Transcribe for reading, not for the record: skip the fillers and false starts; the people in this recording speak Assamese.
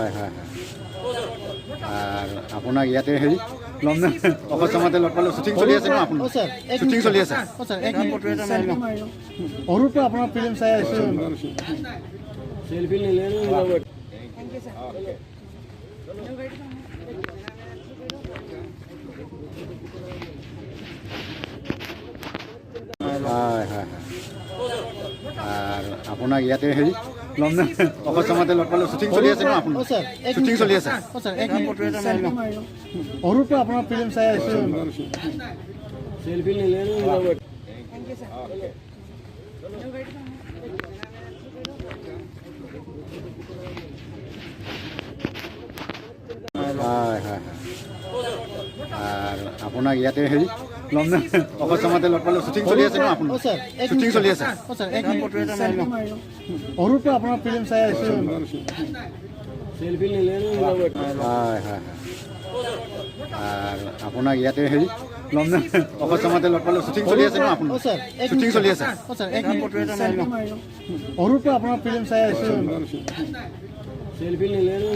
হয় হয় হয় আৰু আপোনাক ইয়াতে হেৰি ল'ম নে অকস্মাতে লগ পালোঁ শ্বুটিং চলি আছে ন আপোনাৰ শ্বুটিং চলি আছে সৰুৰ পৰা আপোনাৰ ফিল্ম চাই আছোঁ सेल्फी ले लेना হয় হয় হয় আৰু আপোনাক ইয়াতে হেৰি ল'ম নে অকস্মাতে লগ পালোঁ শ্বুটিং চলি আছে ন আপোনাৰ শ্বুটিং চলি আছে সৰুৰ পৰা আপোনাৰ ফিল্ম চাই আছোঁ सेल्फी ले लेना হয় হয় হয় আৰু আপোনাক ইয়াতে হেৰি ল'ম নে অকস্মাতে লগ পালোঁ শ্বুটিং চলি আছে ন আপোনাৰ শ্বুটিং চলি আছে সৰুৰ পৰা আপোনাৰ ফিল্ম চাই আছোঁ सेल्फी ले लेना হয় হয় হয় আৰু আপোনাক ইয়াতে হেৰি ল'ম নে অকস্মাতে লগ পালোঁ শ্বুটিং চলি আছে ন আপোনাৰ শ্বুটিং চলি আছে সৰুৰ পৰা আপোনাৰ ফিল্ম চাই আছোঁ सेल्फी ले लेना